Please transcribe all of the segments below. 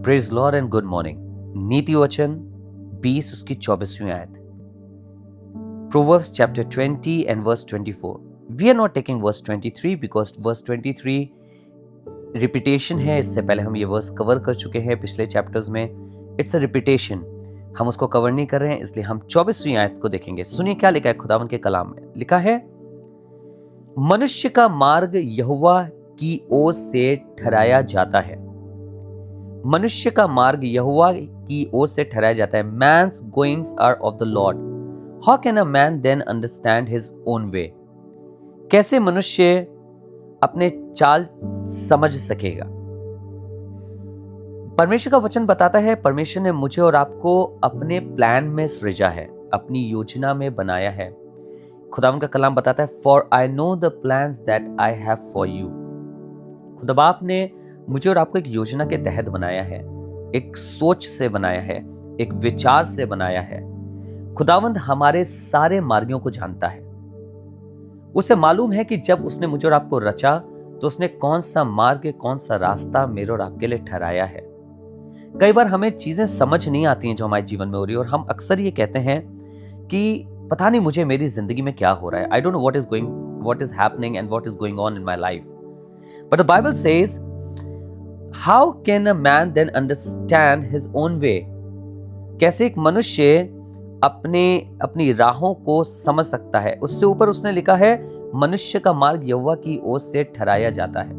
Praise Lord and good morning. नीति वचन 20 उसकी 24वीं आयत। Proverbs chapter 20 and verse 24. We are not taking verse 23 because verse 23 repetition है। इससे पहले हम ये वर्स कवर कर चुके हैं पिछले चैप्टर्स में। इट्स अ रिपीटेशन, हम उसको कवर नहीं कर रहे हैं, इसलिए हम 24वीं आयत को देखेंगे। सुनिए क्या लिखा है खुदावन के कलाम में। लिखा है, मनुष्य का मार्ग यहोवा की ओर से ठहराया जाता है। मनुष्य का मार्ग यहोवा की ओर से ठहराया जाता है। Man's goings are of the Lord, how can a man then understand his own way. कैसे मनुष्य अपने चाल समझ सकेगा। परमेश्वर का वचन बताता है, परमेश्वर ने मुझे और आपको अपने प्लान में सृजा है, अपनी योजना में बनाया है। खुदावन का कलाम बताता है, for I know the plans that I have for you. खुदा बाप ने मुझे और आपको एक योजना के तहत बनाया है, एक सोच से बनाया है, एक विचार से बनाया है। खुदावंद हमारे सारे मार्गों को जानता है। उसे मालूम है कि जब उसने मुझे और आपको रचा तो उसने कौन सा मार्ग, कौन सा रास्ता मेरे और आपके लिए ठहराया है। कई बार हमें चीजें समझ नहीं आती हैं जो हमारे जीवन में हो रही है, और हम अक्सर ये कहते हैं कि पता नहीं मुझे मेरी जिंदगी में क्या हो रहा है। I don't know what is happening and what is going on in my life. But the Bible says, how can a man then understand his own way. कैसे एक मनुष्य अपनी राहों को समझ सकता है। उससे ऊपर उसने लिखा है, मनुष्य का मार्ग यहोवा की ओर से ठहराया जाता है।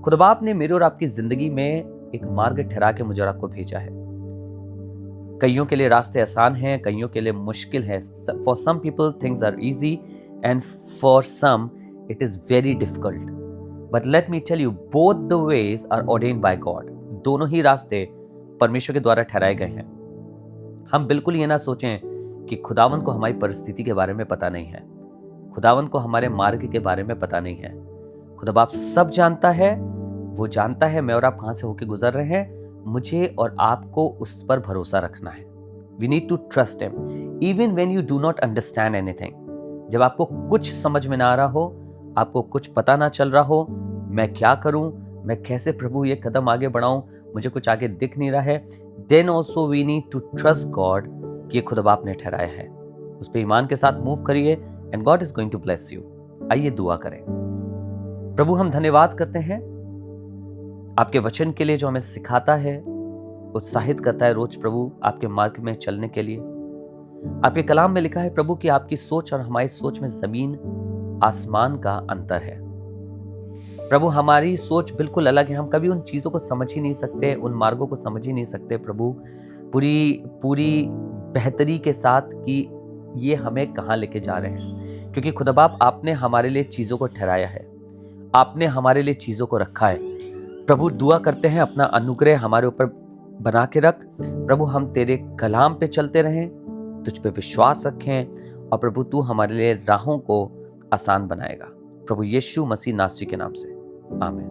खुदा बाप ने मेरे और आपकी जिंदगी में एक मार्ग ठहरा के मुझे और आपको भेजा है। कईयों के लिए रास्ते आसान हैं, कईयों के लिए मुश्किल है। For some people things are easy and for some it is very difficult. But let me tell you, both the ways are ordained by God. दोनों ही रास्ते परमेश्वर के द्वारा ठहराए गए हैं। हम बिल्कुल ये ना सोचें कि खुदावन को हमारी परिस्थिति के बारे में पता नहीं है, खुदावन को हमारे मार्ग के बारे में पता नहीं है। खुदा बाप सब जानता है। वो जानता है मैं और आप कहां से होके गुजर रहे हैं। मुझे और आपको उस पर भरोसा रखना है। We need to trust him even when you do not understand anything. जब आपको कुछ समझ में ना आ रहा हो, आपको कुछ पता ना चल रहा हो, मैं क्या करूं, मैं कैसे प्रभु ये कदम आगे बढ़ाऊं, मुझे कुछ आगे दिख नहीं रहा है, then also we need to trust God कि खुदा बाप ने ठहराया है। उस पर ईमान के साथ मूव करिए and God is going to bless you. आइए दुआ करें। प्रभु, हम धन्यवाद करते हैं आपके वचन के लिए जो हमें सिखाता है, उत्साहित करता है रोज प्रभु आपके मार्ग में चलने के लिए। आपके कलाम में लिखा है प्रभु कि आपकी सोच और हमारी सोच में जमीन आसमान का अंतर है। प्रभु, हमारी सोच बिल्कुल अलग है। हम कभी उन चीजों को समझ ही नहीं सकते, उन मार्गों को समझ ही नहीं सकते प्रभु पूरी बेहतरी के साथ कि ये हमें कहां लेके जा रहे हैं। क्योंकि खुदा बाप, आपने हमारे लिए चीजों को ठहराया है, आपने हमारे लिए चीजों को रखा है। प्रभु, दुआ करते हैं अपना अनुग्रह हमारे ऊपर बना के रख प्रभु। हम तेरे कलाम पे चलते रहें, तुझ पे विश्वास रखें, और प्रभु तू हमारे लिए राहों को आसान बनाएगा। प्रभु यीशु मसीह नासरी के नाम से, आमीन।